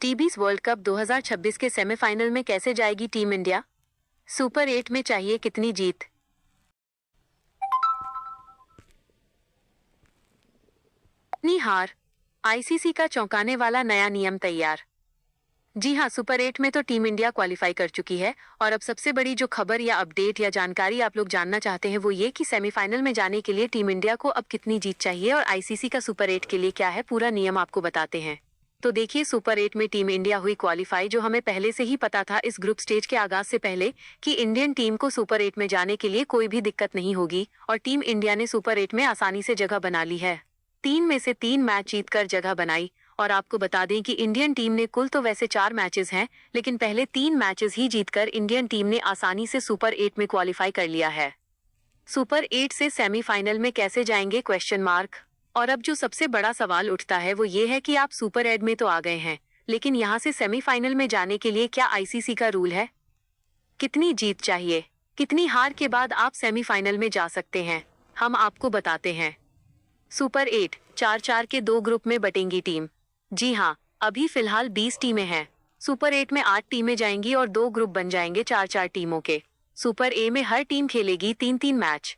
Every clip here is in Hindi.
टी20 वर्ल्ड कप 2026 के सेमीफाइनल में कैसे जाएगी टीम इंडिया? सुपर 8 में चाहिए कितनी जीत? कितनी हार? आईसीसी का चौंकाने वाला नया नियम तैयार। जी हां, सुपर 8 में तो टीम इंडिया क्वालिफाई कर चुकी है और अब सबसे बड़ी जो खबर या अपडेट या जानकारी आप लोग जानना चाहते हैं वो ये कि सेमीफाइनल में जाने के लिए टीम इंडिया को अब कितनी जीत चाहिए और आईसीसी का सुपर 8 के लिए क्या है पूरा नियम आपको बताते हैं। तो देखिए, सुपर 8 में टीम इंडिया हुई क्वालिफाई, जो हमें पहले से ही पता था इस ग्रुप स्टेज के आगाज से पहले कि इंडियन टीम को सुपर 8 में जाने के लिए कोई भी दिक्कत नहीं होगी और टीम इंडिया ने सुपर 8 में आसानी से जगह बना ली है। 3 में से 3 मैच जीतकर जगह बनाई। और आपको बता दें कि इंडियन टीम ने कुल तो वैसे 4 मैचेस हैं, लेकिन पहले 3 मैचेस ही जीतकर इंडियन टीम ने आसानी से सुपर 8 में क्वालिफाई कर लिया है। सुपर 8 से सेमीफाइनल में कैसे जाएंगे? Question mark. और अब जो सबसे बड़ा सवाल उठता है वो ये है कि आप सुपर 8 में तो आ गए हैं, लेकिन यहाँ से सेमीफाइनल में जाने के लिए क्या आईसीसी का रूल है? कितनी जीत चाहिए? कितनी हार के बाद आप सेमीफाइनल में जा सकते हैं? हम आपको बताते हैं। सुपर 8 4-4 के 2 ग्रुप में बटेंगी टीम। जी हाँ, अभी फिलहाल 20 टीमें हैं। सुपर 8 में 8 टीमें जाएंगी और 2 ग्रुप बन जाएंगे 4-4 टीमों के। सुपर ए में हर टीम खेलेगी 3-3 मैच।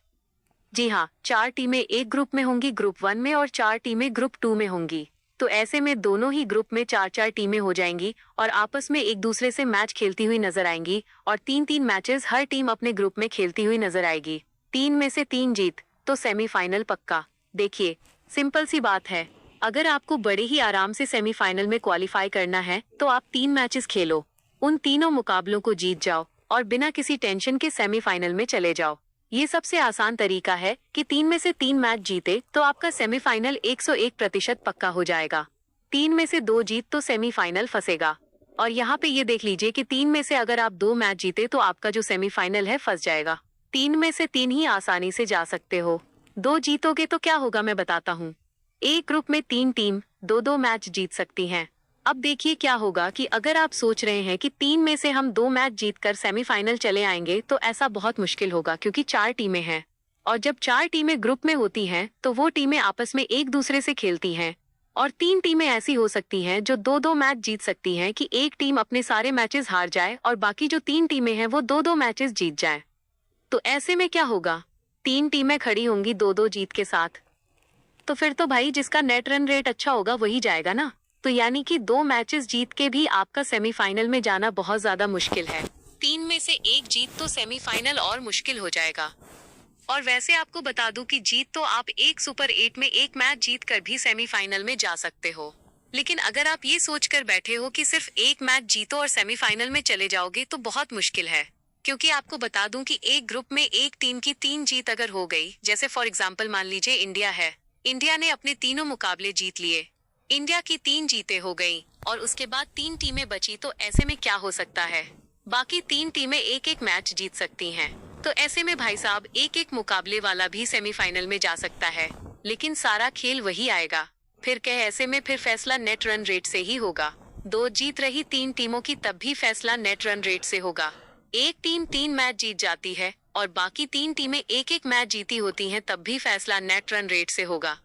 जी हाँ, 4 टीमें एक ग्रुप में होंगी ग्रुप 1 में और 4 टीमें ग्रुप 2 में होंगी। तो ऐसे में दोनों ही ग्रुप में 4-4 टीमें हो जाएंगी और आपस में एक दूसरे से मैच खेलती हुई नजर आएंगी और 3-3 मैचेस हर टीम अपने ग्रुप में खेलती हुई नजर आएगी। 3 में से 3 जीत तो सेमीफाइनल पक्का। देखिए, सिंपल सी बात है, अगर आपको बड़े ही आराम से सेमीफाइनल में क्वालिफाई करना है तो आप 3 मैचेस खेलो, उन तीनों मुकाबलों को जीत जाओ और बिना किसी टेंशन के सेमीफाइनल में चले जाओ। ये सबसे आसान तरीका है कि 3 में से 3 मैच जीते तो आपका सेमीफाइनल 101% पक्का हो जाएगा। 3 में से 2 जीत तो सेमीफाइनल फंसेगा। और यहाँ पे ये देख लीजिए कि 3 में से अगर आप 2 मैच जीते तो आपका जो सेमीफाइनल है फंस जाएगा। 3 में से 3 ही आसानी से जा सकते हो। 2 जीतोगे तो क्या होगा मैं बताता हूँ। एक ग्रुप में 3 टीम 2-2 मैच जीत सकती हैं। अब देखिए क्या होगा कि अगर आप सोच रहे हैं कि 3 में से हम 2 मैच जीतकर सेमीफाइनल चले आएंगे तो ऐसा बहुत मुश्किल होगा, क्योंकि 4 टीमें हैं और जब 4 टीमें ग्रुप में होती हैं तो वो टीमें आपस में एक दूसरे से खेलती हैं और 3 टीमें ऐसी हो सकती हैं जो 2-2 मैच जीत सकती हैं कि एक टीम अपने सारे मैचेस हार जाए और बाकी जो 3 टीमें हैं वो 2-2 मैचेस जीत जाए। तो ऐसे में क्या होगा? 3 टीमें खड़ी होंगी 2-2 जीत के साथ। तो फिर तो भाई जिसका नेट रन रेट अच्छा होगा वही जाएगा ना। तो यानी कि 2 मैचेस जीत के भी आपका सेमीफाइनल में जाना बहुत ज्यादा मुश्किल है। 3 में से 1 जीत तो सेमीफाइनल और मुश्किल हो जाएगा। और वैसे आपको बता दूं कि जीत तो आप एक सुपर 8 में 1 मैच जीत कर भी सेमीफाइनल में जा सकते हो। लेकिन अगर आप ये सोच कर बैठे हो कि सिर्फ 1 मैच जीतो और सेमीफाइनल में चले जाओगे तो बहुत मुश्किल है, क्योंकि आपको बता दूं कि एक ग्रुप में एक टीम की 3 जीत अगर हो गई, जैसे फॉर एग्जाम्पल मान लीजिए इंडिया है, इंडिया ने अपने तीनों मुकाबले जीत लिए, इंडिया की 3 जीतें हो गई और उसके बाद 3 टीमें बची, तो ऐसे में क्या हो सकता है? बाकी 3 टीमें एक एक मैच जीत सकती हैं। तो ऐसे में भाई साहब एक एक मुकाबले वाला भी सेमीफाइनल में जा सकता है, लेकिन सारा खेल वही आएगा। फिर ऐसे में फिर फैसला नेट रन रेट से ही होगा। 2 जीत रही 3 टीमों की तब भी फैसला नेट रन रेट से होगा। एक टीम 3 मैच जीत जाती है और बाकी 3 टीमें एक एक मैच जीती होती हैं, तब भी फैसला नेट रन रेट से होगा।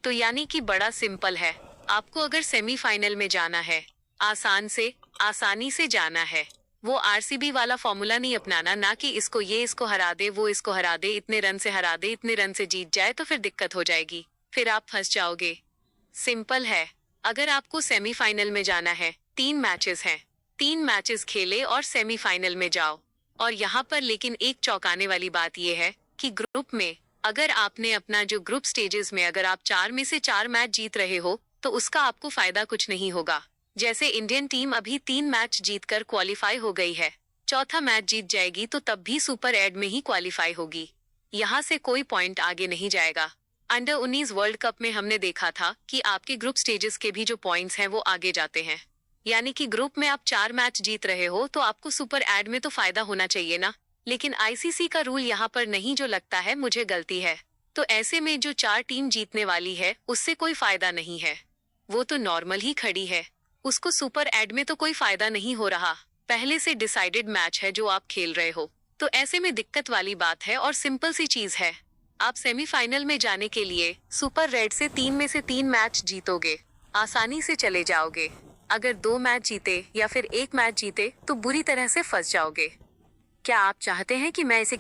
तो यानी कि बड़ा सिंपल है, आपको अगर सेमीफाइनल में जाना है, आसानी से जाना है, वो आरसीबी वाला फॉर्मूला नहीं अपनाना, ना कि इसको हरा दे, वो इसको हरा दे, इतने रन से हरा दे, इतने रन से जीत जाए, तो फिर दिक्कत हो जाएगी, फिर आप फंस जाओगे। सिंपल है, अगर आपको सेमीफाइनल में जाना है, 3 मैचेस हैं, 3 मैचेस खेले और सेमीफाइनल में जाओ। और यहाँ पर लेकिन एक चौंकाने वाली बात यह है कि ग्रुप में अगर आपने अपना जो ग्रुप स्टेजेस में अगर आप 4 में से 4 मैच जीत रहे हो तो उसका आपको फायदा कुछ नहीं होगा। जैसे इंडियन टीम अभी 3 मैच जीतकर क्वालिफाई हो गई है, चौथा मैच जीत जाएगी तो तब भी सुपर 8 में ही क्वालिफाई होगी, यहाँ से कोई पॉइंट आगे नहीं जाएगा। अंडर 19 वर्ल्ड कप में हमने देखा था कि आपके ग्रुप स्टेजेस के भी जो पॉइंट्स हैं वो आगे जाते हैं। यानी कि ग्रुप में आप 4 मैच जीत रहे हो तो आपको सुपर 8 में तो फायदा होना चाहिए ना, लेकिन आईसीसी का रूल यहाँ पर नहीं, जो लगता है मुझे गलती है। तो ऐसे में जो 4 टीम जीतने वाली है उससे कोई फायदा नहीं है, वो तो नॉर्मल ही खड़ी है, उसको सुपर 8 में तो कोई फायदा नहीं हो रहा, पहले से डिसाइडेड मैच है जो आप खेल रहे हो। तो ऐसे में दिक्कत वाली बात है और सिंपल सी चीज है, आप सेमीफाइनल में जाने के लिए सुपर रेड से 3 में से 3 मैच जीतोगे, आसानी से चले जाओगे। अगर 2 मैच जीते या फिर 1 मैच जीते तो बुरी तरह से फंस जाओगे। क्या आप चाहते हैं कि मैं इसे